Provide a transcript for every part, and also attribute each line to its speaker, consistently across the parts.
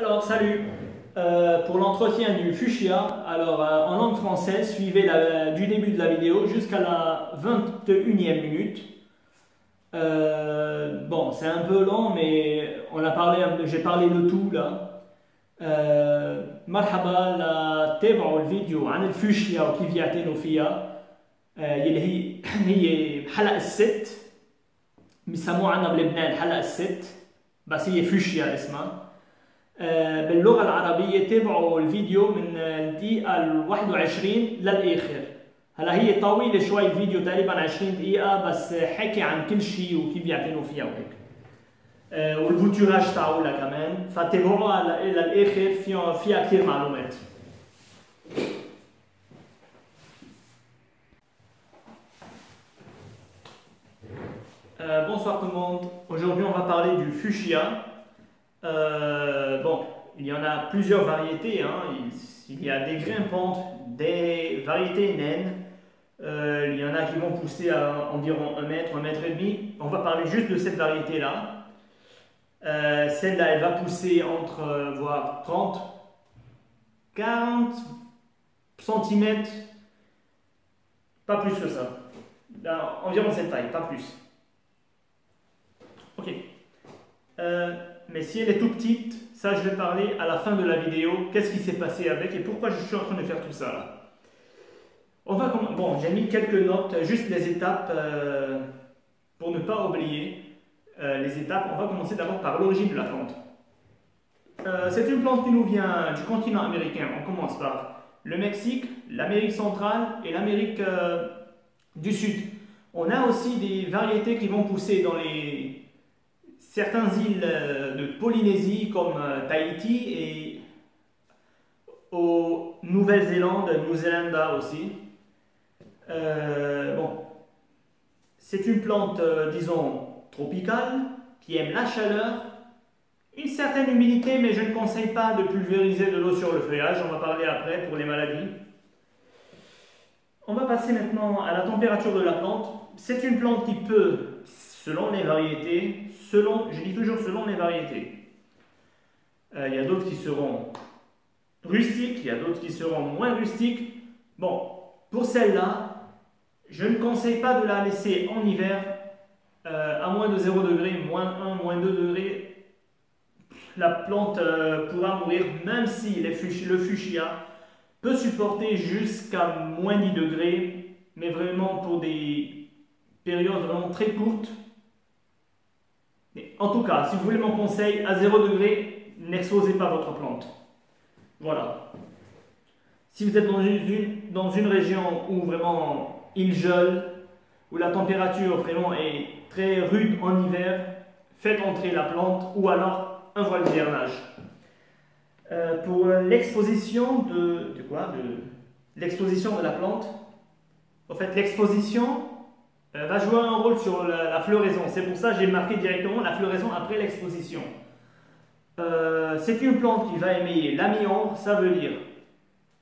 Speaker 1: Alors, salut. Pour l'entretien du fuchsia, en langue française, suivez du début de la vidéo jusqu'à la 21e minute. Bon, c'est un peu long, mais j'ai parlé de tout là. مرحبا لا تابعوا الفيديو عن الفوشيا وكيف يعتنوا فيها يلي هي الحلقة الست بيسموها عنا بلبنان الحلقة الست بس هي فوشيا اسمها. باللغة العربية تابعوا الفيديو من الدقيقة 21 للآخر. هلا هي طويلة شوي الفيديو تقريبا 20 دقيقة بس حكي عن كل شيء وكيف يعتنوا فيها وهيك. والفوتوراج تاعولها كمان فتابعوها للآخر فيها كثير معلومات. Bonsoir tout le monde. Aujourd'hui on va parler du fuchsia. Bon, il y en a plusieurs variétés, hein. Il y a des grimpantes, des variétés naines. Il y en a qui vont pousser à environ 1 mètre, 1 mètre et demi. On va parler juste de cette variété-là. Celle-là, elle va pousser entre voire 30, 40 cm, pas plus que ça. Là, environ cette taille, pas plus. Ok. Mais si elle est tout petite, ça je vais parler à la fin de la vidéo, qu'est-ce qui s'est passé avec et pourquoi je suis en train de faire tout ça là. Bon, j'ai mis quelques notes, juste les étapes pour ne pas oublier les étapes. On va commencer d'abord par l'origine de la plante. C'est une plante qui nous vient du continent américain. On commence par le Mexique, l'Amérique centrale et l'Amérique du Sud. On a aussi des variétés qui vont pousser dans certaines îles de Polynésie comme Tahiti et aux Nouvelle-Zélande, New Zealand aussi. Bon, c'est une plante, disons, tropicale qui aime la chaleur, une certaine humidité, mais je ne conseille pas de pulvériser de l'eau sur le feuillage. On va parler après pour les maladies. On va passer maintenant à la température de la plante. C'est une plante qui peut, selon les variétés, je dis toujours selon les variétés. Il y a d'autres qui seront rustiques, il y a d'autres qui seront moins rustiques. Bon, pour celle-là, je ne conseille pas de la laisser en hiver à moins de 0 degré, moins 1, moins 2 degrés. La plante pourra mourir, même si le fuchsia peut supporter jusqu'à moins 10 degrés, mais vraiment pour des périodes vraiment très courtes. En tout cas, si vous voulez mon conseil, à 0 degré, n'exposez pas votre plante. Voilà. Si vous êtes dans une région où vraiment il gèle, où la température vraiment est très rude en hiver, faites entrer la plante ou alors un voile d'hivernage. Pour l'exposition l'exposition de la plante, en fait l'exposition va jouer un rôle sur la floraison. C'est pour ça que j'ai marqué directement la floraison après l'exposition. C'est une plante qui va aimer la mi-ombre, ça veut dire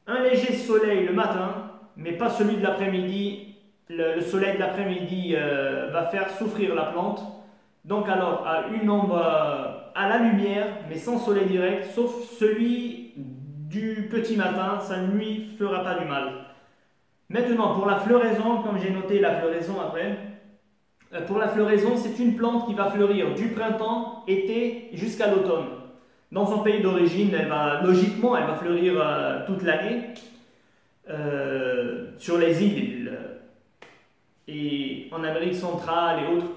Speaker 1: un léger soleil le matin, mais pas celui de l'après-midi. Le soleil de l'après-midi va faire souffrir la plante. Donc alors, à une ombre à la lumière, mais sans soleil direct, sauf celui du petit matin, ça ne lui fera pas du mal. Maintenant, pour la floraison, comme j'ai noté la floraison après, pour la floraison, c'est une plante qui va fleurir du printemps, été, jusqu'à l'automne. Dans son pays d'origine, logiquement, elle va fleurir toute l'année sur les îles et en Amérique centrale et autres.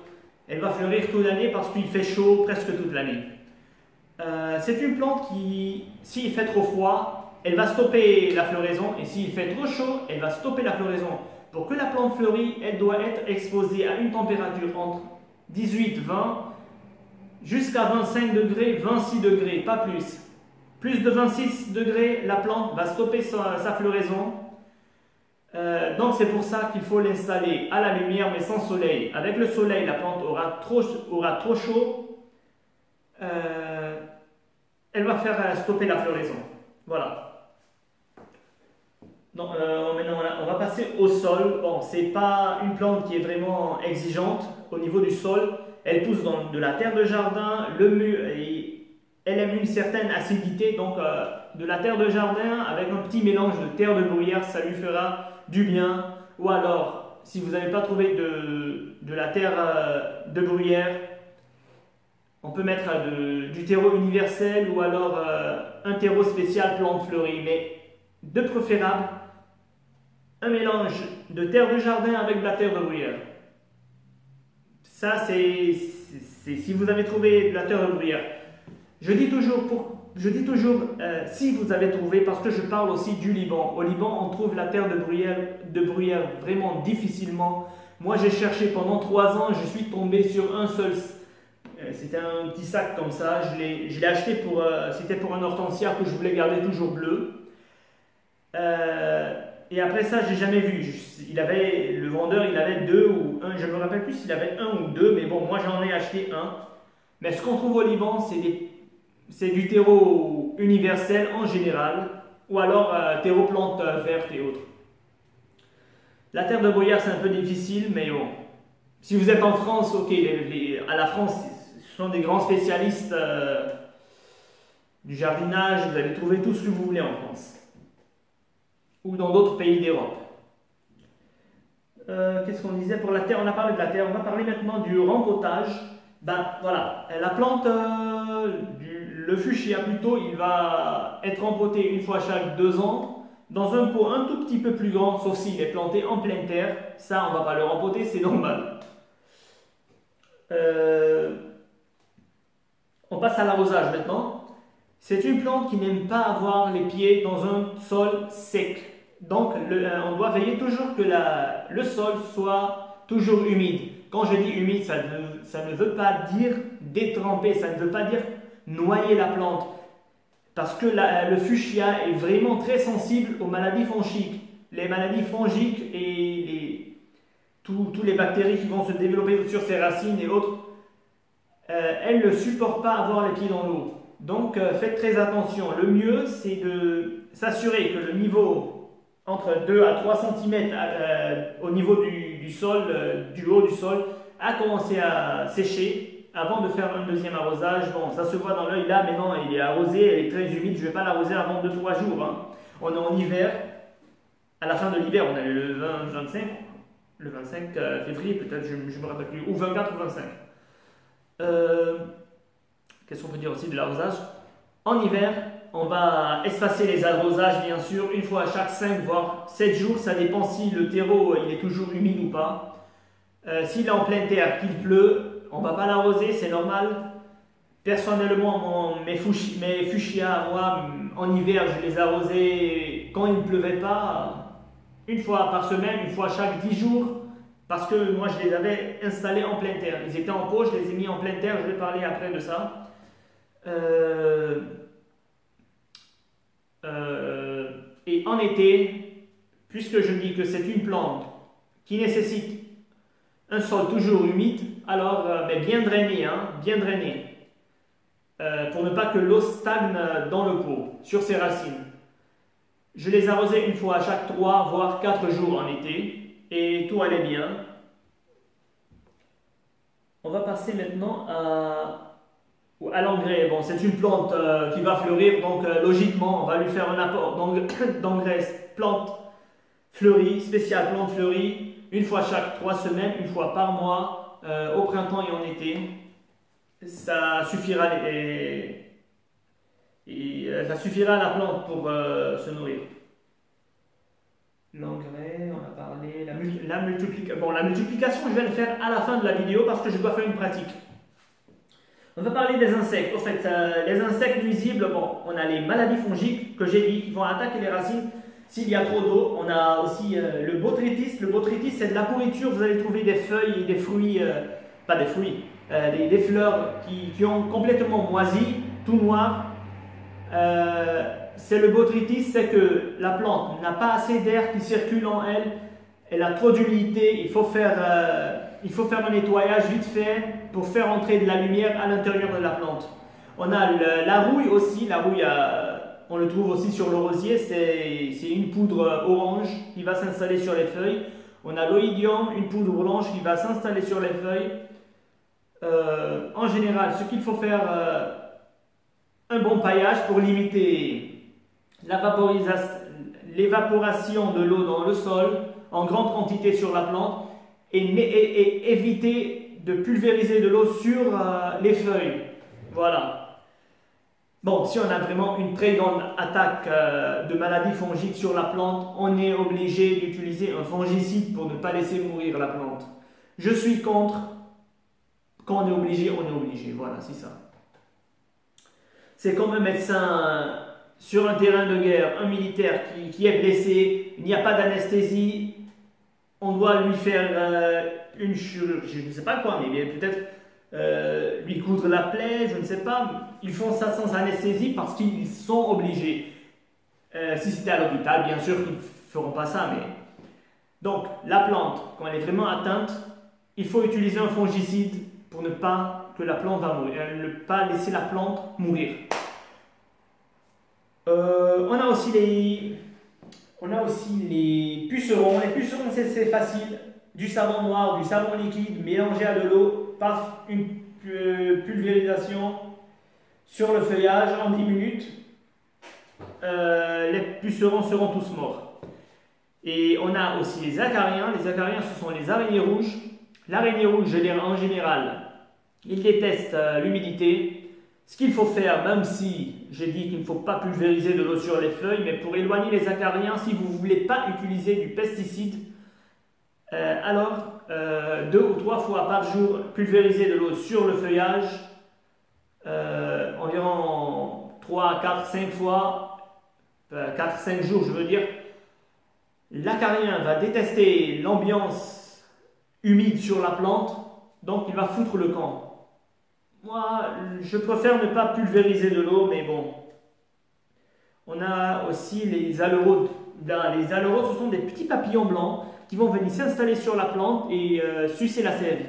Speaker 1: Elle va fleurir toute l'année parce qu'il fait chaud presque toute l'année. C'est une plante qui, s'il fait trop froid, elle va stopper la floraison, et s'il fait trop chaud, elle va stopper la floraison. Pour que la plante fleurisse, elle doit être exposée à une température entre 18-20 jusqu'à 25 degrés, 26 degrés, pas plus. Plus de 26 degrés, la plante va stopper sa floraison. Donc c'est pour ça qu'il faut l'installer à la lumière mais sans soleil. Avec le soleil, la plante aura trop chaud. Elle va faire stopper la floraison. Voilà. Donc, maintenant on va passer au sol. Bon, c'est pas une plante qui est vraiment exigeante au niveau du sol. Elle pousse dans de la terre de jardin, le mur, et elle aime une certaine acidité, donc de la terre de jardin avec un petit mélange de terre de bruyère, ça lui fera du bien. Ou alors, si vous n'avez pas trouvé de la terre de bruyère, on peut mettre du terreau universel ou alors un terreau spécial plante fleurie, mais de préférable, un mélange de terre de jardin avec de la terre de bruyère. Ça, c'est si vous avez trouvé de la terre de bruyère. Je dis toujours, si vous avez trouvé, parce que je parle aussi du Liban. Au Liban, on trouve la terre de bruyère vraiment difficilement. Moi, j'ai cherché pendant 3 ans, je suis tombé sur un seul. C'était un petit sac comme ça. Je l'ai acheté c'était pour un hortensia que je voulais garder toujours bleu. Et après ça, j'ai jamais vu. Le vendeur, il avait 2 ou 1. Je me rappelle plus s'il avait 1 ou 2, mais bon, moi j'en ai acheté un. Mais ce qu'on trouve au Liban, c'est du terreau universel en général, ou alors terreau plantes vertes et autres. La terre de bruyère, c'est un peu difficile, mais bon. Si vous êtes en France, ok, à la France, ce sont des grands spécialistes du jardinage, vous allez trouver tout ce que vous voulez en France. Ou dans d'autres pays d'Europe. Qu'est-ce qu'on disait pour la terre? On a parlé de la terre, on va parler maintenant du rempotage. Ben voilà, la plante, le fuchsia plutôt, il va être rempoté une fois chaque 2 ans dans un pot un tout petit peu plus grand, sauf s'il est planté en pleine terre. Ça, on ne va pas le rempoter, c'est normal. On passe à l'arrosage maintenant. C'est une plante qui n'aime pas avoir les pieds dans un sol sec. Donc, on doit veiller toujours que le sol soit toujours humide. Quand je dis humide, ça ne veut pas dire détremper, ça ne veut pas dire noyer la plante. Parce que le fuchsia est vraiment très sensible aux maladies fongiques. Les maladies fongiques et tous les bactéries qui vont se développer sur ses racines et autres, elles ne supportent pas avoir les pieds dans l'eau. Donc faites très attention. Le mieux, c'est de s'assurer que le niveau entre 2 à 3 cm au niveau du sol, du haut du sol, a commencé à sécher avant de faire un deuxième arrosage. Bon, ça se voit dans l'œil là, mais non, il est arrosé, elle est très humide. Je ne vais pas l'arroser avant 2-3 jours. Hein. On est en hiver. À la fin de l'hiver, on est le 25 février, peut-être, je ne me rappelle plus, ou 24 ou 25. Qu'est-ce qu'on peut dire aussi de l'arrosage? En hiver, on va espacer les arrosages, bien sûr, une fois à chaque 5 voire 7 jours. Ça dépend si le terreau il est toujours humide ou pas. S'il est en pleine terre, qu'il pleut, on ne va pas l'arroser, c'est normal. Personnellement, mes fuchsias, moi, en hiver, je les arrosais quand il ne pleuvait pas, une fois par semaine, une fois chaque 10 jours. Parce que moi, je les avais installés en pleine terre. Ils étaient en pot, je les ai mis en pleine terre. Je vais parler après de ça. Et en été, puisque je dis que c'est une plante qui nécessite un sol toujours humide, alors mais bien drainé, hein, bien drainé, pour ne pas que l'eau stagne dans le pot, sur ses racines. Je les arrosais une fois à chaque 3 voire 4 jours en été, et tout allait bien. On va passer maintenant à l'engrais. Bon, c'est une plante qui va fleurir, donc logiquement, on va lui faire un apport d'engrais plante fleurie, spéciale plante fleurie, une fois chaque 3 semaines, une fois par mois, au printemps et en été. Ça suffira, ça suffira à la plante pour se nourrir. L'engrais, on a parlé, la multiplication. Bon, la multiplication, je vais le faire à la fin de la vidéo parce que je dois faire une pratique. On va parler des insectes. En fait, les insectes nuisibles, bon, on a les maladies fongiques que j'ai dit qui vont attaquer les racines s'il y a trop d'eau. On a aussi le botrytis. Le botrytis, c'est de la pourriture. Vous allez trouver des feuilles et des fruits, pas des fruits, des fleurs qui ont complètement moisi, tout noir. C'est le botrytis, c'est que la plante n'a pas assez d'air qui circule en elle, elle a trop d'humidité, il faut faire un nettoyage vite fait pour faire entrer de la lumière à l'intérieur de la plante. On a la rouille aussi, la rouille on le trouve aussi sur le rosier, c'est une poudre orange qui va s'installer sur les feuilles. On a l'oïdium, une poudre blanche qui va s'installer sur les feuilles. En général, ce qu'il faut faire un bon paillage pour limiter l'évaporation de l'eau dans le sol en grande quantité sur la plante et éviter de pulvériser de l'eau sur les feuilles. Voilà. Bon, si on a vraiment une très grande attaque de maladies fongiques sur la plante, on est obligé d'utiliser un fongicide pour ne pas laisser mourir la plante. Je suis contre. Quand on est obligé, on est obligé. Voilà, c'est ça. C'est comme un médecin sur un terrain de guerre, un militaire qui est blessé, il n'y a pas d'anesthésie, on doit lui faire une chirurgie, je ne sais pas quoi, mais peut-être lui coudre la plaie, je ne sais pas. Ils font ça sans anesthésie parce qu'ils sont obligés. Si c'était à l'hôpital, bien sûr qu'ils ne feront pas ça, mais... Donc, la plante, quand elle est vraiment atteinte, il faut utiliser un fongicide pour ne pas que la plante va mourir, ne pas laisser la plante mourir. On a aussi les pucerons. Les pucerons, c'est facile. Du savon noir, du savon liquide mélangé à de l'eau, paf, une pulvérisation sur le feuillage en 10 minutes. Les pucerons seront tous morts. Et on a aussi les acariens. Les acariens, ce sont les araignées rouges. L'araignée rouge, en général, il déteste l'humidité. Ce qu'il faut faire, même si j'ai dit qu'il ne faut pas pulvériser de l'eau sur les feuilles, mais pour éloigner les acariens, si vous ne voulez pas utiliser du pesticide, alors 2 ou 3 fois par jour, pulvériser de l'eau sur le feuillage, environ 3, 4, 5 fois, 4-5 jours je veux dire. L'acarien va détester l'ambiance humide sur la plante, donc il va foutre le camp. Moi, je préfère ne pas pulvériser de l'eau, mais bon. On a aussi les aleraudes. Les aleraudes, ce sont des petits papillons blancs qui vont venir s'installer sur la plante et sucer la sève.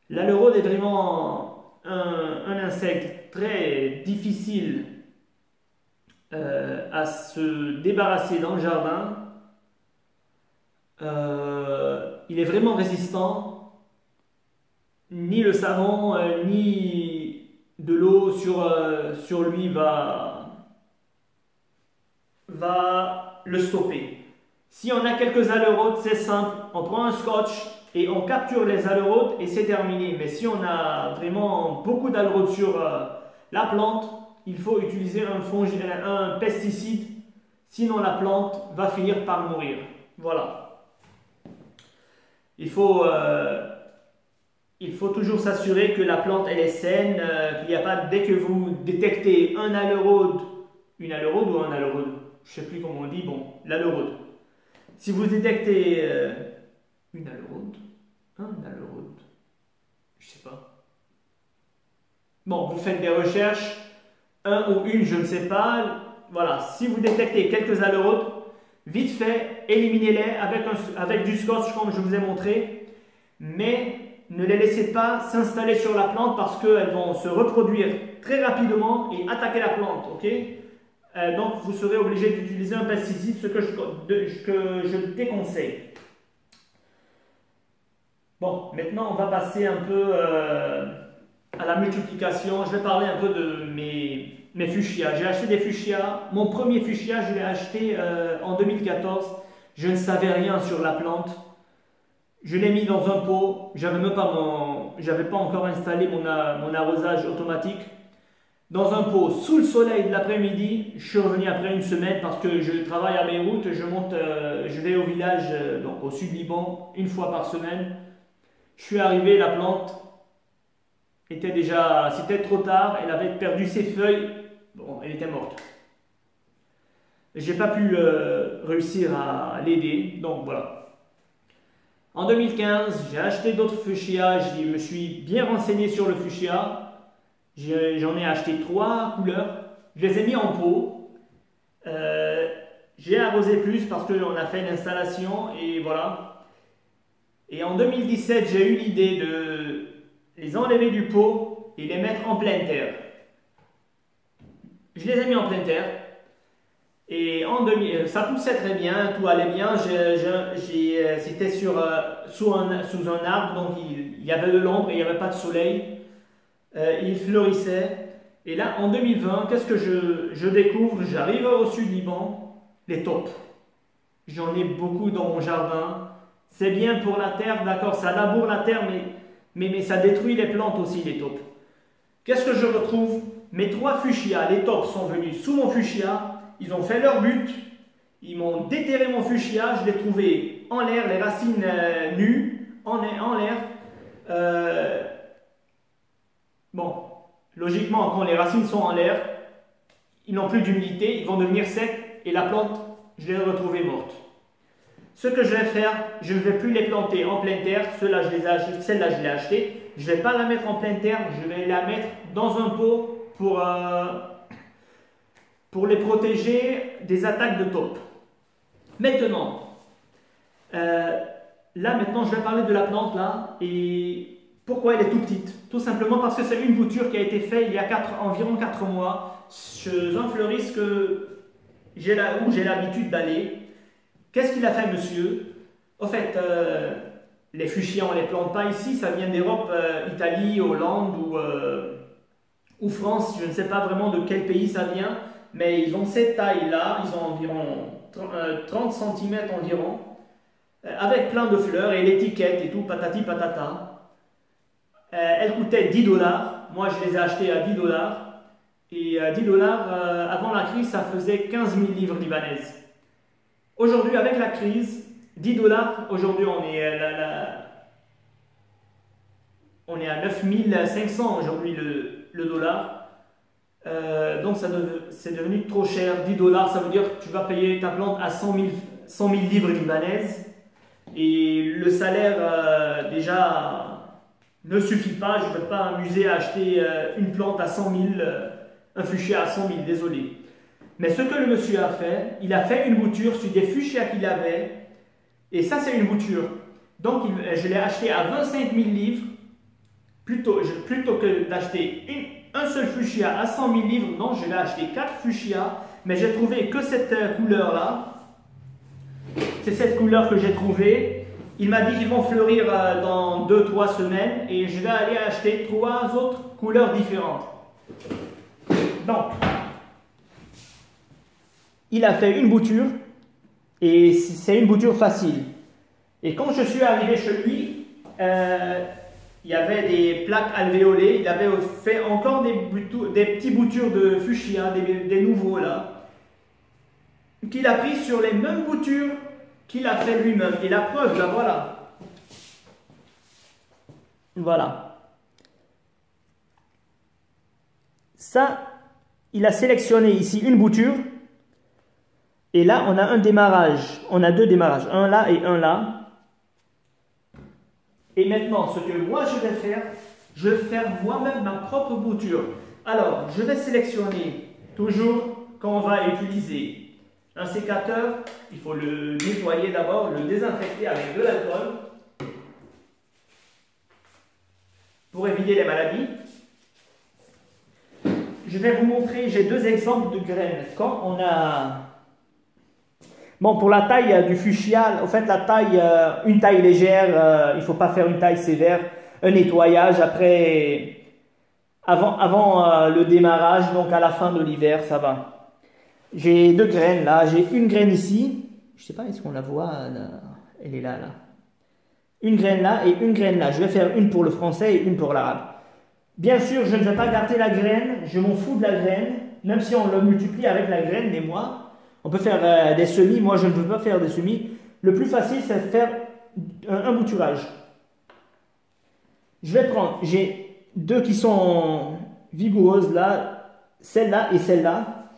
Speaker 1: L'aleraude est vraiment un insecte très difficile à se débarrasser dans le jardin. Il est vraiment résistant. Ni le savon, ni de l'eau sur lui va le stopper. Si on a quelques aleraudes, c'est simple, on prend un scotch et on capture les aleraudes et c'est terminé. Mais si on a vraiment beaucoup d'aleraudes sur la plante, il faut utiliser un pesticide, sinon la plante va finir par mourir. Voilà. Il faut toujours s'assurer que la plante elle est saine, qu'il n'y a pas, dès que vous détectez une aleraude ou un aleraude, je ne sais plus comment on dit, bon, l'aleraude. Si vous détectez un aleraude, je ne sais pas. Bon, vous faites des recherches, un ou une, je ne sais pas, voilà. Si vous détectez quelques aleraudes, vite fait, éliminez-les avec du scotch comme je vous ai montré, mais ne les laissez pas s'installer sur la plante parce qu'elles vont se reproduire très rapidement et attaquer la plante, ok? Donc vous serez obligé d'utiliser un pesticide, ce que je déconseille. Bon, maintenant on va passer un peu à la multiplication. Je vais parler un peu de mes fuchsias. J'ai acheté des fuchsias. Mon premier fuchsia, je l'ai acheté en 2014. Je ne savais rien sur la plante. Je l'ai mis dans un pot. J'avais pas encore installé mon arrosage automatique. Dans un pot sous le soleil de l'après-midi. Je suis revenu après une semaine parce que je travaille à Beyrouth. Je vais au village, donc au sud Liban, une fois par semaine. Je suis arrivé, la plante c'était trop tard. Elle avait perdu ses feuilles. Bon, elle était morte. J'ai pas pu réussir à l'aider. Donc voilà. En 2015, j'ai acheté d'autres fuchsias, je me suis bien renseigné sur le fuchsia. J'en ai acheté 3 couleurs. Je les ai mis en pot. J'ai arrosé plus parce qu'on a fait l'installation et voilà. Et en 2017, j'ai eu l'idée de les enlever du pot et les mettre en pleine terre. Je les ai mis en pleine terre. Et ça poussait très bien, tout allait bien. C'était sous un arbre, donc il y avait de l'ombre et il n'y avait pas de soleil. Il fleurissait. Et là, en 2020, qu'est-ce que je découvre? J'arrive au sud-Liban, les taupes. J'en ai beaucoup dans mon jardin. C'est bien pour la terre, d'accord, ça laboure la terre, mais ça détruit les plantes aussi, les taupes. Qu'est-ce que je retrouve? Mes 3 fuchsias, les taupes sont venus sous mon fuchsia, ils ont fait leur but, ils m'ont déterré mon fuchsia, je l'ai trouvé en l'air, les racines nues, en l'air. Bon, logiquement, quand les racines sont en l'air, ils n'ont plus d'humidité, ils vont devenir secs et la plante, je l'ai retrouvée morte. Ce que je vais faire, je ne vais plus les planter en pleine terre, celle-là je l'ai achetée, je ne vais pas la mettre en pleine terre, je vais la mettre dans un pot pour les protéger des attaques de taupes. Maintenant, maintenant je vais parler de la plante là et pourquoi elle est tout petite. Tout simplement parce que c'est une bouture qui a été faite il y a environ 4 mois chez un fleuriste où j'ai l'habitude d'aller. Qu'est-ce qu'il a fait, monsieur? En fait, les fuchsias, on ne les plante pas ici, ça vient d'Europe, Italie, Hollande ou France, je ne sais pas vraiment de quel pays ça vient, mais ils ont cette taille-là, ils ont environ 30 cm environ, avec plein de fleurs et l'étiquette et tout, patati patata. Elle coûtait 10 $, moi je les ai achetées à 10 $, et 10 $, avant la crise, ça faisait 15 000 livres libanaises. Aujourd'hui, avec la crise, 10 $, aujourd'hui on est à 9500 aujourd'hui le dollar. Donc c'est devenu trop cher. 10 $, ça veut dire que tu vas payer ta plante à 100 000 livres libanaises. Et le salaire déjà ne suffit pas. Je ne peux pas m'amuser à acheter une plante à 100 000, un fuchsia à 100 000, désolé. Mais ce que le monsieur a fait, il a fait une bouture sur des fuchsias qu'il avait. Et ça, c'est une bouture. Donc, je l'ai acheté à 25 000 livres. Plutôt que d'acheter un seul fuchsia à 100 000 livres, non, je l'ai acheté 4 fuchsias. Mais j'ai trouvé que cette couleur-là. C'est cette couleur que j'ai trouvée. Il m'a dit qu'ils vont fleurir dans 2-3 semaines. Et je vais aller acheter 3 autres couleurs différentes. Donc, il a fait une bouture et c'est une bouture facile. Et quand je suis arrivé chez lui, il y avait des plaques alvéolées, il avait fait encore des petits boutures de fuchsia, des nouveaux là, qu'il a pris sur les mêmes boutures qu'il a fait lui-même. Et la preuve, là, voilà. Voilà. Ça, il a sélectionné ici une bouture. Et là, on a un démarrage. On a 2 démarrages. Un là et un là. Et maintenant, ce que moi je vais faire moi-même ma propre bouture. Alors, je vais sélectionner, toujours quand on va utiliser un sécateur, il faut le nettoyer d'abord, le désinfecter avec de l'alcool pour éviter les maladies. Je vais vous montrer, j'ai 2 exemples de graines. Quand on a... Bon, pour la taille du fuchsia, en fait, une taille légère, il ne faut pas faire une taille sévère. Un nettoyage avant le démarrage, donc à la fin de l'hiver, ça va. J'ai 2 graines là. J'ai une graine ici. Je ne sais pas, est-ce qu'on la voit là? Elle est là. Une graine là et une graine là. Je vais faire une pour le français et une pour l'arabe. Bien sûr, je ne vais pas garder la graine. Je m'en fous de la graine, même si on le multiplie avec la graine, les mois. On peut faire des semis. Moi, je ne veux pas faire des semis. Le plus facile, c'est de faire un bouturage. Je vais prendre, j'ai 2 qui sont vigoureuses là, celle-là et celle-là.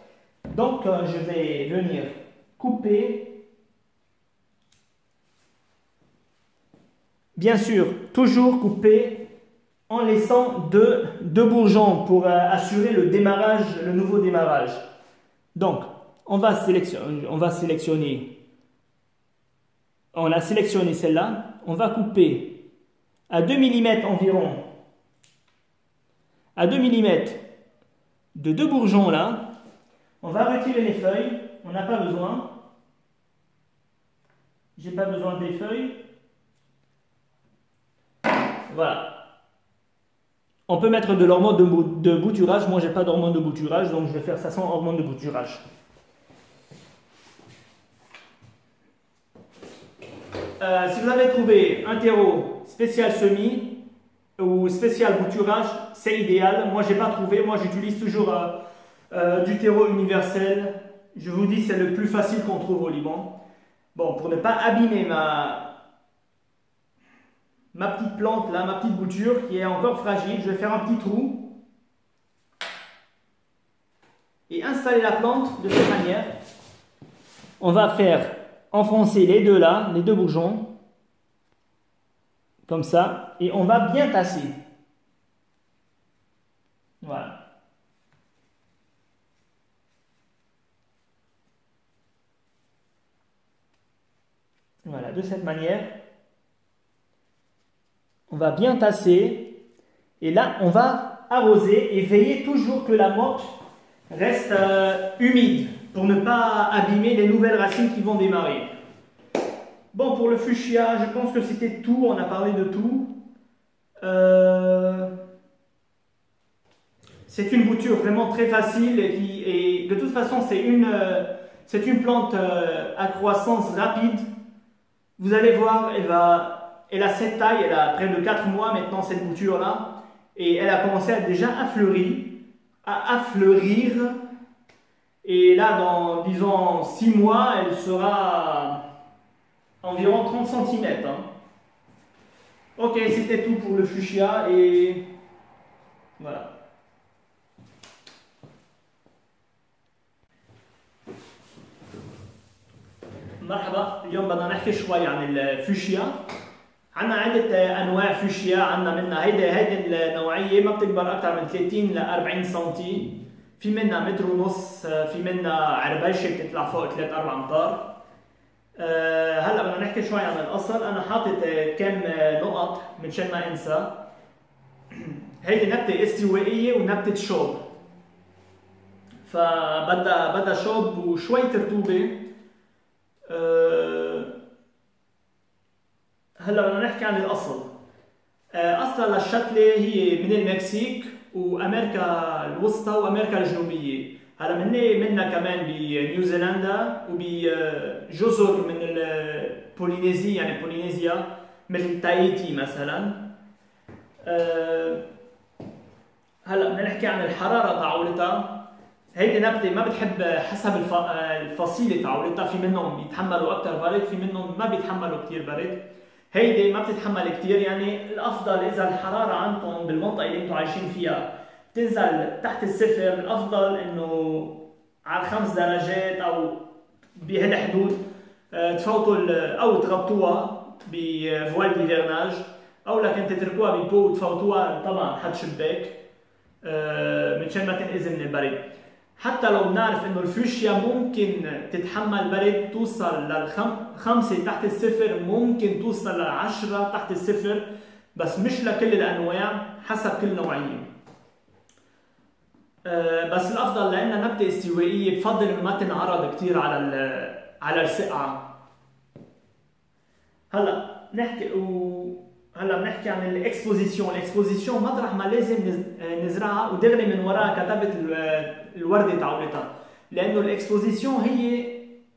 Speaker 1: Donc, je vais venir couper. Bien sûr, toujours couper en laissant deux bourgeons pour assurer le démarrage, le nouveau démarrage. Donc, on a sélectionné celle-là, on va couper à 2 mm environ, à 2 mm de 2 bourgeons là, on va retirer les feuilles, on n'a pas besoin, j'ai pas besoin des feuilles, voilà. On peut mettre de l'hormone de bouturage. Moi, j'ai pas d'hormone de bouturage, donc je vais faire ça sans hormone de bouturage. Si vous avez trouvé un terreau spécial semis ou spécial bouturage, c'est idéal. Moi, j'ai pas trouvé. Moi, j'utilise toujours du terreau universel. Je vous dis, c'est le plus facile qu'on trouve au Liban. Bon, pour ne pas abîmer ma petite plante là, ma petite bouture qui est encore fragile, je vais faire un petit trou et installer la plante de cette manière. On va faire enfoncer les deux là, les deux bourgeons, comme ça, et on va bien tasser. Voilà. Voilà, de cette manière. On va bien tasser et là on va arroser et veiller toujours que la motte reste humide pour ne pas abîmer les nouvelles racines qui vont démarrer. Bon, pour le fuchsia, je pense que c'était tout, on a parlé de tout. C'est une bouture vraiment très facile et de toute façon c'est une plante à croissance rapide. Vous allez voir, elle a cette taille, elle a près de 4 mois maintenant cette bouture là et elle a commencé déjà à fleurir et là dans disons 6 mois elle sera environ 30 cm. Hein. Ok, c'était tout pour le fuchsia et voilà. مرحبا، اليوم بدنا نحكي شوي عن الفوشيا. عندنا عدة أنواع فوشيا، عندنا منها هيدي النوعية ما بتكبر أكثر من 30 ل 40 سم، في منها متر ونص، في منها عربيشة بتطلع فوق 3 4 أمتار. هلا بدنا نحكي شوي عن الأصل، أنا حاطط كم نقط منشان ما أنسى. هيدي نبتة استوائية ونبتة شوب، فبدها شوب وشوي رطوبة. هلا بدنا نحكي عن الاصل. اصلا للشتله هي من المكسيك وامريكا الوسطى وامريكا الجنوبيه. هلا منا كمان بنيوزيلندا وبجزر من البولينيزيا، يعني بولينيزيا مثل تايتي مثلا. هلا بدنا نحكي عن الحراره تاعولتها. هيدي نبتة ما بتحب حسب الفصيلة تاعولتها، في منهم بيتحملوا أكثر برد، في منهم ما بيتحملوا كثير برد. هيدي ما بتتحمل كثير، يعني الأفضل إذا الحرارة عندكم بالمنطقة اللي أنتم عايشين فيها تنزل تحت الصفر، الأفضل إنه على 5 درجات أو بهالحدود تفوتوا أو تغطوها بفوال ديفيرناج، أو لكن تتركوها ببو وتفوتوها طبعا حد شباك منشان ما تنأذي من البرد. حتى لو بنعرف انه الفوشيا ممكن تتحمل برد توصل لل5 تحت الصفر، ممكن توصل ل10 تحت الصفر، بس مش لكل الانواع، حسب كل نوعيه. بس الافضل لانها نبته استوائيه بفضل انه ما تنعرض كثير على السقعه. هلا بنحكي عن الاكسبوزيسيون. الاكسبوزيسيون مطرح ما لازم نزرعها ودغري من وراها كتبت الورده تاعولتها، لانه الاكسبوزيسيون هي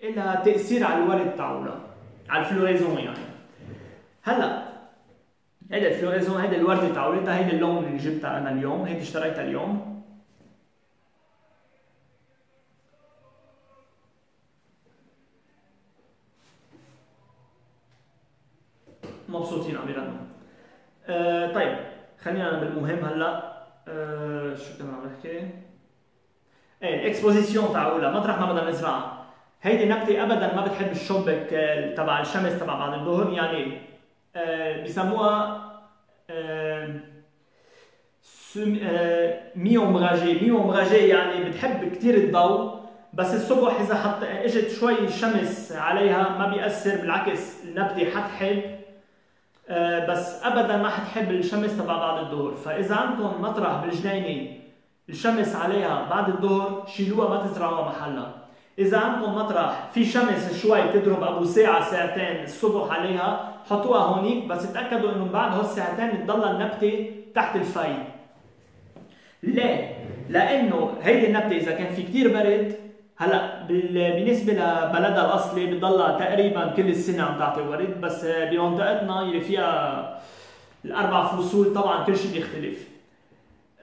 Speaker 1: لها تاثير على الورد تاعولها، على الفلوريزون يعني. هلا هيدا الفلوريزون، هيدا الورده تاعولتها، هيدا اللون اللي جبتها انا اليوم، هيدي اشتريتها اليوم. مبسوطين عم يرنوا. طيب خلينا بالمهم هلا. شو كنا عم نحكي؟ ايه الاكسبوزيسيون تاعولها مطرح ما بدنا نزرعها. هيدي نبته ابدا ما بتحب الشبك تبع الشمس تبع بعد الظهر، يعني بسموها مي اومراجي، يعني بتحب كثير الضوء، بس الصبح اذا اجت شوي شمس عليها ما بيأثر، بالعكس النبته حتحب، بس ابدا ما حتحب الشمس تبع بعد الظهر. فاذا عندكم مطرح بالجنينه الشمس عليها بعد الظهر شيلوها، ما تزرعوها محلها. اذا عندكم مطرح في شمس شوي تضرب ابو ساعه ساعتين الصبح عليها، حطوها هونيك، بس تاكدوا انه بعد هالساعتين تضل النبته تحت الفي، ليه؟ لانه هيدي النبته اذا كان في كثير برد، هلا بالنسبه لبلدها الاصلي بتضلها تقريبا كل السنه عم تعطي ورد، بس بمنطقتنا اللي فيها الاربع فصول طبعا كل شيء بيختلف.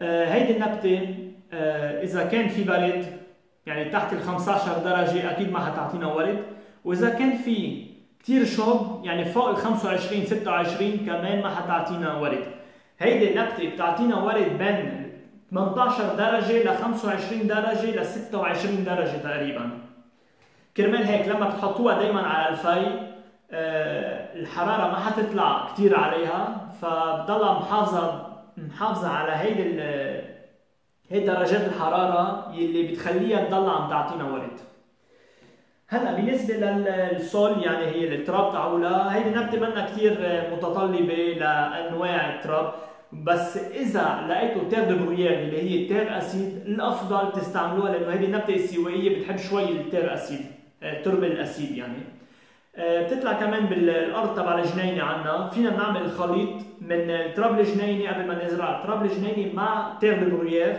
Speaker 1: هيدي النبته اذا كان في برد يعني تحت ال 15 درجه اكيد ما حتعطينا ورد، واذا كان في كثير شوب يعني فوق ال 25 26 كمان ما حتعطينا ورد. هيدي النبته بتعطينا ورد بين 18 درجه ل 25 درجه ل 26 درجه تقريبا. كرمال هيك لما بتحطوها دائما على الفي الحراره ما حتطلع كثير عليها، فبتضلها محافظه على هيدي درجات الحراره يلي بتخليها تضل عم تعطينا ورد. هلا بالنسبه للسول يعني هي التراب تاعولها، هيدي نبته منا كثير متطلبه لانواع التراب، بس اذا لقيتوا تير دو برويير اللي هي تير اسيد الافضل تستعملوها، لانه هيدي النبته استوائيه بتحب شوي التير اسيد، التربه الاسيد يعني. بتطلع كمان بالارض تبع الجنينه عنا، فينا نعمل خليط من التراب الجنيني قبل ما نزرع التراب الجنيني مع تير دو برويير.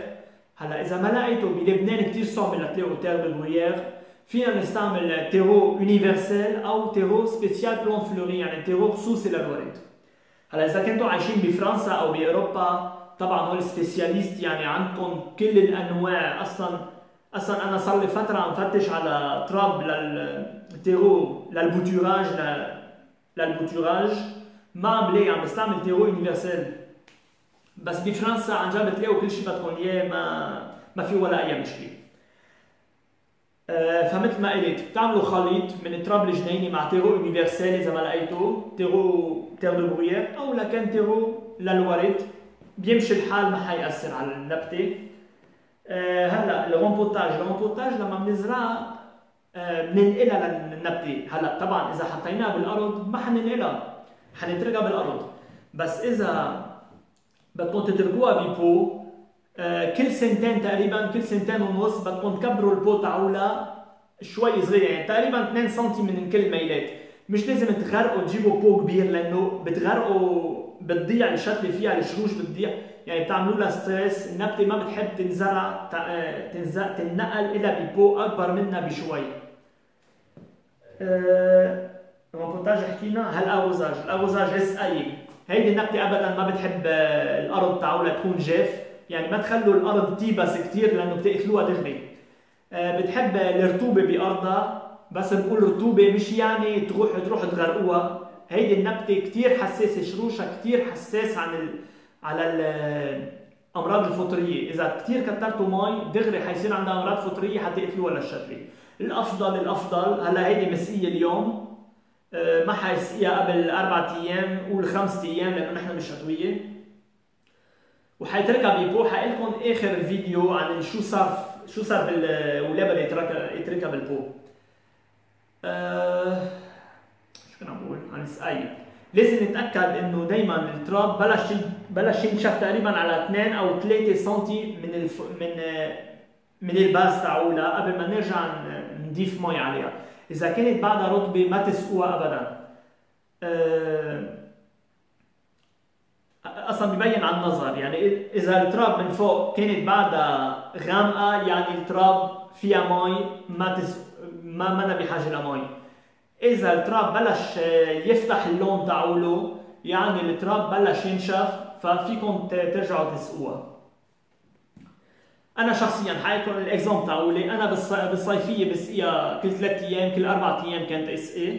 Speaker 1: هلا اذا ما لقيتوا بلبنان كثير صعب لتلاقوا تير دو برويير، فينا نستعمل تيرو يونيفرسال او تيرو سبيسيال بلون فلوري، يعني تيرو خصوصي للورد. هلا اذا كنتوا عايشين بفرنسا او باوروبا طبعا هول سبيسياليست، يعني عندكم كل الانواع. اصلا انا صار لي فتره عم فتش على تراب للتيرو للبوتوراج ما عم بلاقي، عم بستعمل تيرو يونيفرسال. بس بفرنسا عن جد بتلاقوا كل شيء بدكم اياه، ما في ولا اي مشكله. فمثل ما قلت بتعملوا خليط من التراب الجنيني مع تيرو يونيفرسال اذا ما لقيتوه، تير دو برويير، او لكن تيرو للورد بيمشي الحال ما حيأثر على النبته. هلا الرومبوتاج لما بنزرعها بننقلها للنبته. هلا طبعا اذا حطيناها بالارض ما حننقلها، حنتركها بالارض، بس اذا بدكم تتركوها ببو كل سنتين تقريبا، كل سنتين ونص بدكم تكبروا البو تاعولها شوي صغير، يعني تقريبا 2 سم من كل ميلات. مش لازم تغرقوا تجيبوا بو كبير، لانه بتغرقوا بتضيع الشتله فيها، الشروش بتضيع، يعني بتعملوا لها ستريس. النبته ما بتحب تنزرع تنقل الا ببو اكبر منها بشوي. الرومبوتاج حكينا. الاغوزاج لسقايه، هيدي النبته ابدا ما بتحب الارض تاعولها تكون جاف، يعني ما تخلوا الارض تيبس كثير لانه بتقتلوها دغري. بتحب الرطوبه بارضها، بس بقول رطوبه مش يعني تروحوا تغرقوها. هيدي النبته كثير حساسه، شروشها كثير حساس على الامراض الفطريه. اذا كثير كترتوا مي دغري حيصير عندها امراض فطريه حتقتلوها للشتله. الافضل هلا هيدي مسقيه اليوم، ما حيسقيها قبل 4 ايام، قول 5 ايام لانه نحن بالشتويه، وحيتركها ببو. حقلكم اخر الفيديو عن شو صار ولا بده يتركها بالبو. شو كنا عم بقول عن السقايه؟ لازم نتاكد انه دائما التراب بلش ينشف تقريبا على 2 أو 3 سم من الباز تاعولها قبل ما نرجع نضيف مي عليها. اذا كانت بعدها رطبه ما تسقوها ابدا، اصلا ببين على النظر. يعني اذا التراب من فوق كانت بعدها غامقه يعني التراب فيها مي، ما بحاجه لمي. اذا التراب بلش يفتح اللون تاعوله يعني التراب بلش ينشف، ففيكم ترجعوا تسقوها. انا شخصيا حاعطيكم الاكزامبل تاعولي. انا بالصيفيه بسقيها كل 3 ايام، كل 4 ايام كانت اسقي.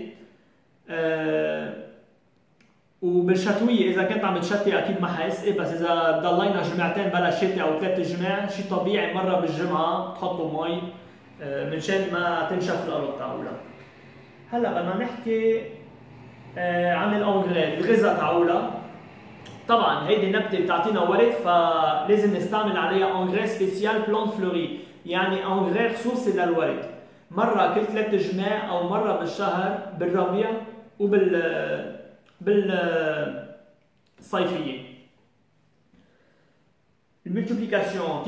Speaker 1: وبالشتويه اذا كنت عم تشتي اكيد ما حاسقي، بس اذا ضلينا جمعتين بلا شتي او 3 جماع شيء طبيعي مره بالجمعه تحطوا مي منشان ما تنشف الارض تاعولها. هلا بدنا نحكي عن الانغري، الغذاء تاعولها. طبعا هيدي النبته بتعطينا ورد، فلازم نستعمل عليها انغري سبيسيال بلون فلوري، يعني انغري خصوصي للورد، مره كل 3 جماع او مره بالشهر بالربيع بالصيفيه. الملتيبليكاسيون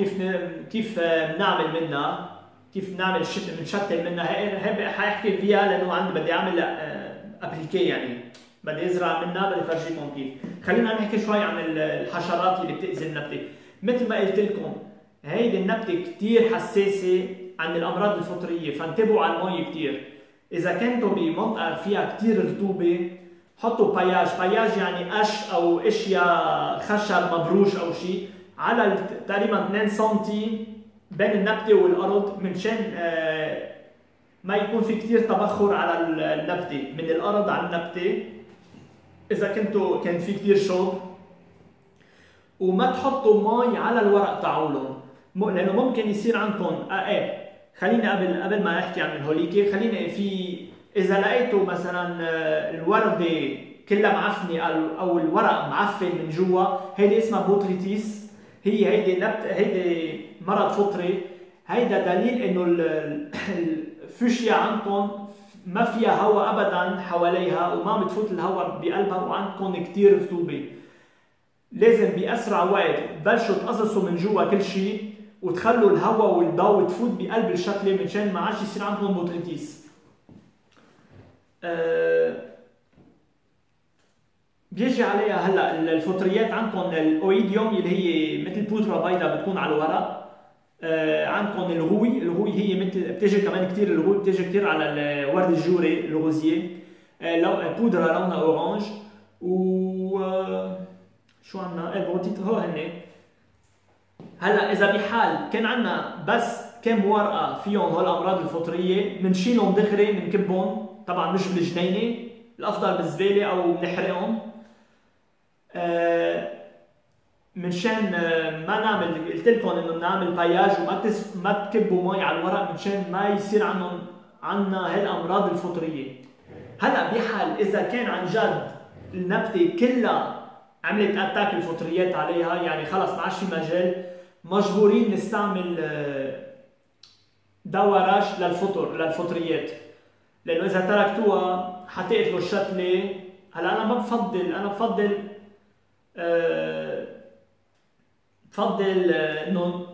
Speaker 1: كيف بنعمل منها، كيف بنعمل بنشتل منها، هي حيحكي فيها لانه بدي اعمل ابليكي، يعني بدي ازرع منها، بدي افرجيكم كيف. خلينا نحكي شوي عن الحشرات اللي بتاذي النبته. مثل ما قلت لكم هيدي النبتة كتير حساسة عن الأمراض الفطرية، فانتبهوا على المي كتير. إذا كنتوا بمنطقة فيها كتير رطوبة حطوا باياج، باياج يعني قش أو أشياء خشب مبروش أو شيء على تقريبا 2 سم بين النبتة والأرض، منشان ما يكون في كتير تبخر على النبتة من الأرض على النبتة إذا كان في كتير شوب. وما تحطوا مي على الورق تاعولهم لأنه ممكن يصير عندكم خليني قبل ما احكي عن الهوليكي، خليني اذا لقيتوا مثلا الورده كلها معفنه او الورق معفن من جوا، هيدي اسمها بوتريتيس، هيدي مرض فطري. هيدا دليل انه الفوشيا عندكم ما فيها هواء ابدا حواليها وما بتفوت الهواء بقلبها وعندكم كثير رطوبه. لازم باسرع وقت تبلشوا تقصصوا من جوا كل شيء وتخلوا الهواء والضوء تفوت بقلب الشتله منشان ما عادش يصير عندكم بوتريتيس. بيجي عليها هلا الفطريات عندكم الاويديوم اللي هي مثل بودره بيضاء بتكون على الورق. عندكم الغوي هي مثل بتجي كمان كثير، الغوي بتجي كثير على ورد الجوري الغوزيه، بودره لونها اورانج. و شو عندنا؟ البروتيت هو هن. هلا اذا بحال كان عندنا بس كم ورقه فيهم هول الامراض الفطريه بنشيلهم دغري بنكبهم، طبعا مش بالجنينه، الافضل بالزباله او بنحرقهم منشان ما نعمل، قلت لكم انه بنعمل باياج وما تكبوا مي على الورق منشان ما يصير عندنا هالامراض الفطريه. هلا بحال اذا كان عن جد النبته كلها عملت اتاك الفطريات عليها، يعني خلص ما عادش في مجال، مجبورين نستعمل دواء رش للفطريات، لانه اذا تركتوها حتقتلوا الشتله. هلا انا ما بفضل بفضل انه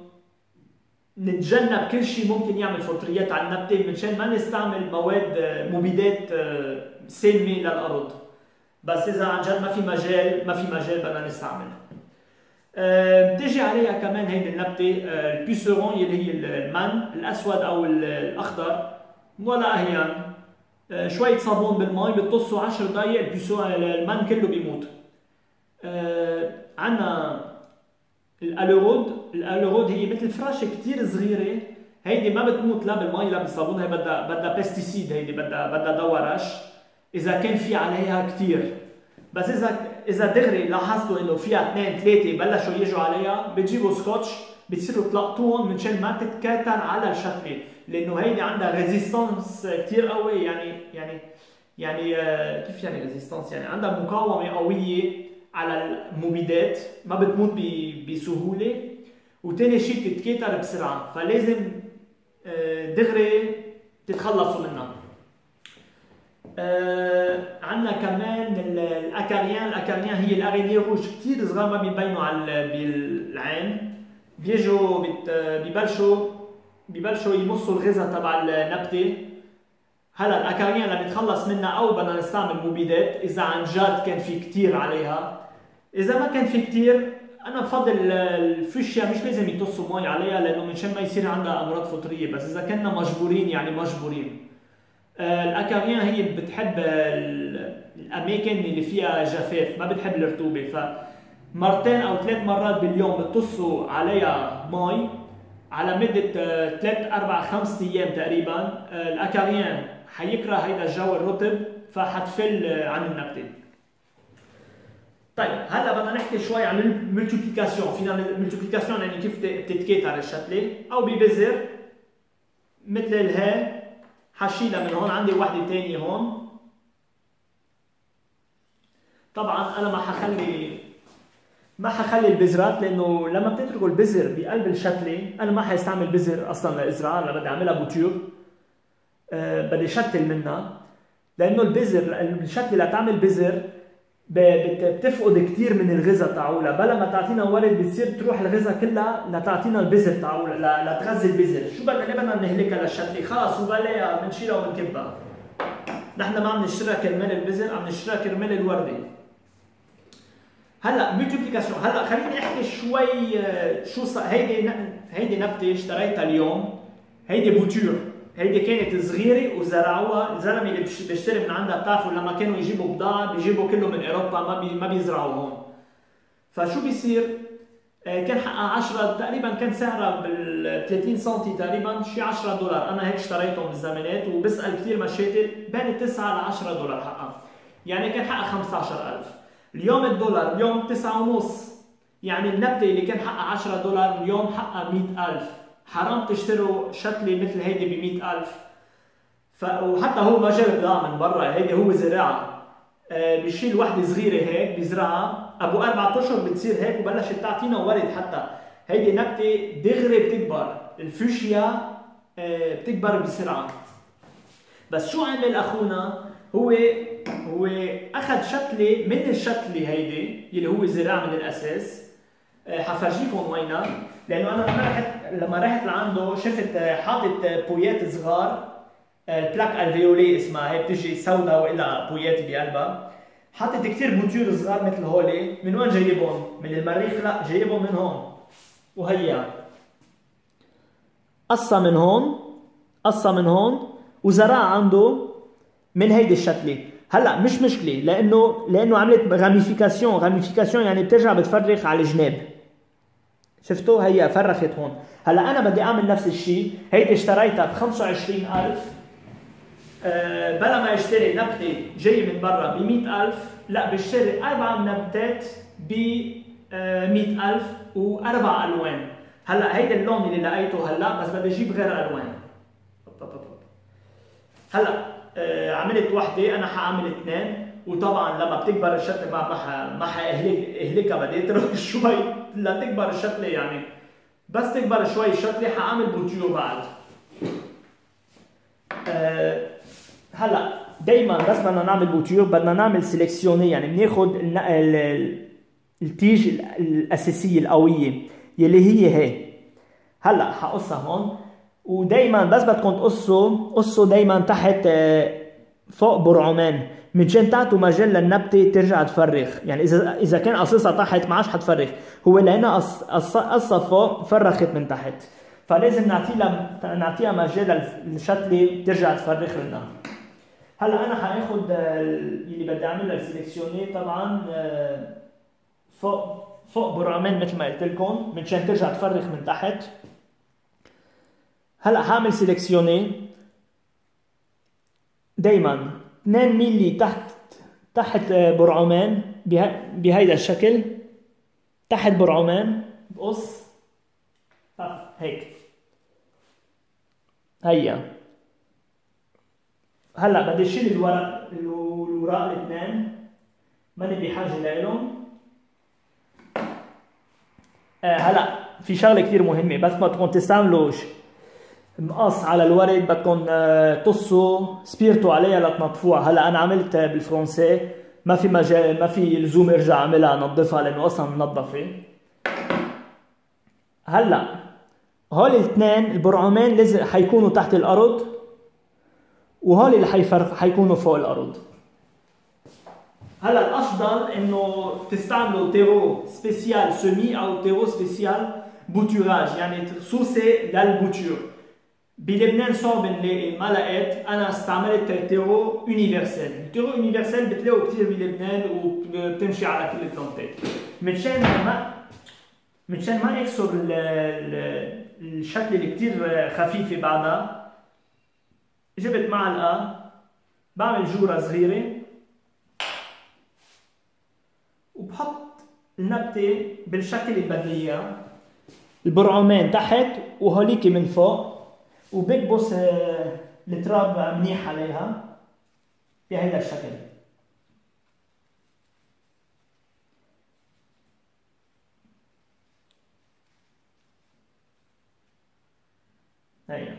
Speaker 1: نتجنب كل شيء ممكن يعمل فطريات على النبته منشان ما نستعمل مواد مبيدات سامه للارض. بس اذا عن جد ما في مجال بدنا نستعمل. بتيجي عليها كمان هيدي النبته البيسرون اللي هي المن الاسود او الاخضر ولا اهيان، شويه صابون بالمي بتطصوا 10 دقائق المن كله بيموت. عندنا الالورود هي مثل فراشه كثير صغيره، هيدي ما بتموت لا بالمي لا بالصابون، هي بدها بيستيسيد، هيدي بدها دواء رش اذا كان في عليها كثير. بس اذا دغري لاحظتوا انه فيها 2 3 بلشوا يجوا عليها، بتجيبوا سكوتش بتصيروا تلقطوهم منشان ما تتكاثر على الشتله، لانه هيدي عندها ريزيستانس كثير قوي. يعني كيف يعني ريزيستانس؟ يعني عندها مقاومه قويه على المبيدات، ما بتموت بسهوله، وثاني شيء بتتكاثر بسرعه، فلازم دغري تتخلصوا منها. عندنا كمان الاكاريان هي الارينيه روج كثير صغار ما بيبينوا بالعين، بيجوا ببلشوا يمصوا الغذاء تبع النبته. هلا الاكاريان اللي بنتخلص منها او بدنا نستعمل مبيدات اذا عن جد كان في كثير عليها. اذا ما كان في كثير انا بفضل الفوشيا مش لازم يطصوا مي عليها لانه منشان ما يصير عندها امراض فطريه، بس اذا كنا مجبورين يعني مجبورين. الاكاريان هي بتحب الاماكن اللي فيها جفاف، ما بتحب الرطوبه، فمرتين او 3 مرات باليوم بتطصوا عليها مي على مده 3 4 5 ايام تقريبا. الاكاريان حيكره هيدا الجو الرطب فحتفل عن النبته. طيب هلا بدنا نحكي شوي عن الملتيبليكاسيون. فينا الملتيبليكاسيون يعني كيف تتكاثر الشتله، او ببذر مثل الهي حشيلها من هون، عندي وحده ثانيه هون. طبعا انا ما حخلي البذرات لانه لما بتتركوا البذر بقلب الشتله انا ما حيستعمل بذر اصلا لازرع، انا بدي اعملها بوتيوب، بدي شتل منها، لانه الشتله اللي تعمل بذر بتفقد كثير من الغذاء تاعولها، بلا ما تعطينا ورد بتصير تروح الغذاء كلها لتعطينا البذر تاعولها لتغذي البذر. شو بدنا نهلكها للشتله؟ خلص وبلاها بنشيلها وبنكبها. نحن ما عم نشتريها كرمال البذر، عم نشتريها كرمال الورده. هلا ملتيبليكاسيون. هلا خليني احكي شوي شو صار. هيدي نبته اشتريتها اليوم. هيدي بوتور، هيدي كانت صغيره وزرعوها. الزلمه اللي بيشتري من عندها بتعرفوا لما كانوا يجيبوا بضاعه بيجيبوا كله من اوروبا، ما بيزرعوا هون. فشو بيصير؟ كان حقها 10 تقريبا، كان سعرها بال 30 سم تقريبا، شي $10. انا هيك اشتريتهم بالزمانات وبسال كثير مشاتل بين 9 ل $10 حقها، يعني كان حقها 15,000. اليوم الدولار اليوم 9.5، يعني النبته اللي كان حقها $10 اليوم حقها 100,000. حرام تشتروا شتله مثل هيدي ب 100,000. وحتى هو ما جاب بضاعه من برا، هيدي هو زراعه. بيشيل وحده صغيره هيك بيزرعها، ابو 4 اشهر بتصير هيك وبلشت تعطينا ورد. حتى هيدي نبته دغري بتكبر، الفوشيا بتكبر بسرعه. بس شو عمل اخونا؟ هو اخذ شتله من الشتله هيدي اللي هو زراعه من الاساس. حفرجيكم وينها، لانه انا لما رحت لعنده شفت حاطط بويات صغار، البلاك الفيولي اسمها، هي بتجي سوداء وإلها بويات بقلبها. حطت كثير بوتور صغار مثل هولي. من وين جايبهم؟ من المريخ؟ لا، جايبهم من هون. وهي قصة من هون، قصة من هون، وزرعها عنده من هيدي الشتله. هلا مش مشكله، لانه عملت راميفيكاسيون، يعني بترجع بتفرخ على الجناب. شفتوا؟ هي فرخت هون. هلا انا بدي اعمل نفس الشيء. هيدي اشتريتها ب 25,000. بلا ما يشتري نبته جاي من برا ب 100,000، لا بيشتري 4 نبتات ب 100,000 و4 الوان. هلا هيدا اللون اللي لقيته هلا، بس بدي اجيب غير الوان. هلا عملت وحده، انا حاعمل 2. وطبعا لما بتكبر الشتله ما حاهلكها، بدي اترك شوي لتكبر الشتله، يعني بس تكبر شوي الشتله حاعمل بوتيو بعد. هلا دائما بس بدنا نعمل بوتيور بدنا نعمل سيلكسيوني، يعني بناخذ التيج الاساسيه القويه يلي هي. هلا حقصها هون، ودائما بس بدكم قصوا دائما تحت فوق برعمان، منشان تعطوا مجال للنبته ترجع تفرخ. يعني اذا كان قصصها تحت ما عادش حتفرخ، هو لانها قصها فوق فرخت من تحت، فلازم نعطيها مجال للشتله ترجع تفرخ لنا. هلا انا حاخذ اللي بدي اعملها السلكسيوني طبعا فوق برعمان مثل ما قلت لكم، منشان ترجع تفرخ من تحت. هلا حاعمل سلكسيوني دائما 2 ملي تحت برعمان بهيدا الشكل، تحت برعمان بقص هيك. هيا هلا بدي اشيل الوراق الاثنين، ماني بحاجه لهم. هلا في شغله كثير مهمه، بس بدكم تستعملوا مقص على الورد، بدكم تصوا سبيرتو عليها لتنظفوها. هلا انا عملت بالفرنسي، ما في مجال، ما في لزوم ارجع اعملها انظفها لانه اصلا منظفه. هلا هول الاثنين البرعمان لازم حيكونوا تحت الارض، وهول اللي حيكونوا فوق الارض. هلا الافضل انه تستعملوا تيرو سبيسيال سمي او تيرو سبيسيال بوتوراج، يعني خصوصي للبوتور. بلبنان صعب نلاقي، ما لقيت. انا استعملت تيرو يونيفرسال. التيرو يونيفرسال بتلاقوا كثير بلبنان وبتمشي على كل البلانتات. منشان ما يكسر الشتله اللي كثير خفيفه بعدها، جبت معلقه بعمل جوره صغيره وبحط النبته بالشكل اللي بدي اياه، البرعمان تحت وهوليكي من فوق، وبكبس التراب منيح عليها بهيدا الشكل. هيا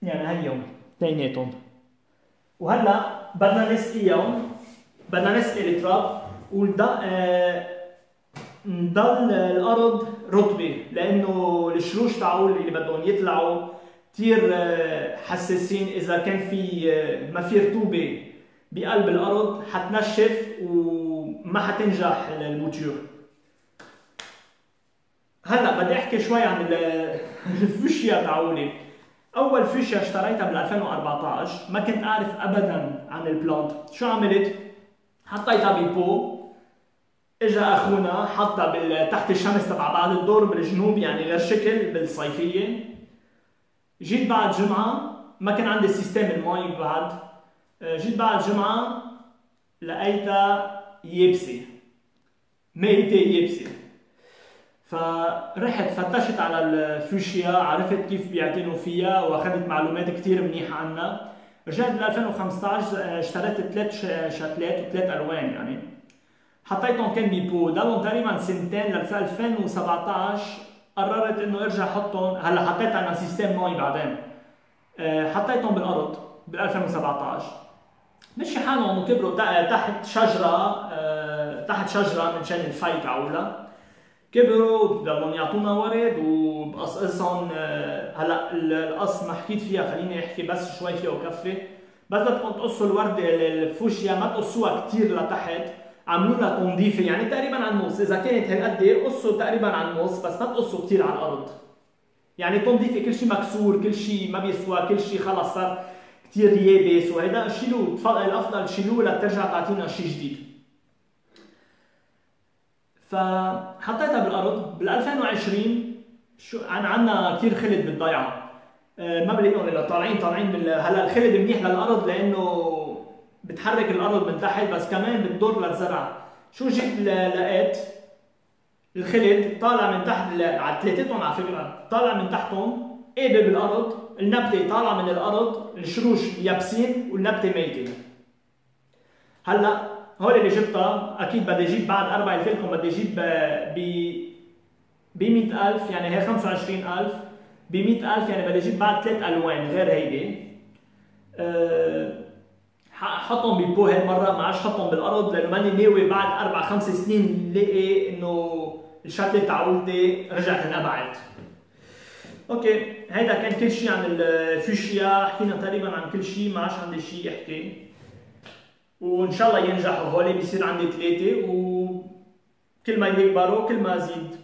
Speaker 1: يعني هيهم اثنيناتهم. وهلا بدنا نسقيهم، بدنا نسقي التراب نضل الارض رطبه، لانه الشروش تاعول اللي بدهم يطلعوا كثير حساسين. اذا كان في ما في رطوبه بقلب الارض حتنشف وما حتنجح البوتيور. هلا بدي احكي شوي عن الفوشيا تاعولي. اول فوشيا اشتريتها بال 2014 ما كنت اعرف ابدا عن البلانت. شو عملت؟ حطيتها ببو، اجا اخونا حطها تحت الشمس تبع بعد الدور بالجنوب، يعني غير شكل بالصيفيه. جيت بعد جمعه، ما كان عندي سيستم المي بعد، جيت بعد جمعه لقيتها يابسه، ميتة يابسه. فرحت فتشت على الفوشيا، عرفت كيف بيعتنوا فيها واخذت معلومات كثير منيحه عنها. رجعت بال 2015 اشتريت 3 شتلات و3 الوان يعني، حطيتهم كان ببو، ضلهم تقريبا سنتين. ل 2017 قررت انه ارجع احطهم. هلا حطيت انا سيستم مي بعدين، حطيتهم بالارض بال 2017. مشي حالهم وكبروا تحت شجره، تحت شجره من شان الفي تاعولها. كبروا وبضلهم يعطونا ورد وبقصقصهم. هلا القص ما حكيت فيها، خليني احكي بس شوي فيها وكفي. بس بدكم تقصوا الورده الفوشيا ما تقصوها كثير لتحت، عملوا لها تنظيفه يعني تقريبا على النص. اذا كانت هالقد قصوا تقريبا على النص، بس ما تقصوا كثير على الارض. يعني تنظيفه، كل شيء مكسور، كل شيء ما بيسوى، كل شيء خلص صار كثير يابس، وهيدا شيلوه. الافضل شيلوه لترجع تعطينا شيء جديد. فحطيتها بالارض بال 2020. شو عندنا كثير خلد بالضيعه، ما بلاقيهم الا طالعين هلا الخلد منيح للارض لانه بتحرك الارض من تحت، بس كمان بتضر للزرع. شو جيت لقيت؟ الخلد طالع من تحت على ثلاثتهم على فكره، طالع من تحتهم قابل بالارض، النبته طالعه من الارض، الشروش يابسين والنبته ميته. هلا هول اللي جبتها، اكيد بدي اجيب بعد 4 قلت لكم بدي اجيب ب 100,000 يعني هي 25,000. ب 100,000 يعني بدي اجيب بعد 3 الوان غير هيدي. حطهم ببو هالمره، ما عادش حطهم بالارض لانه ماني ناوي بعد 4-5 سنين نلاقي انه الشتله تاعولتي رجعت انقبعت. اوكي، هيدا كان كل شيء عن الفوشيا، حكينا تقريبا عن كل شيء، ما عادش عندي شيء احكي. وان شاء الله ينجحوا هول، بيصير عندي 3 وكل ما يكبروا كل ما ازيد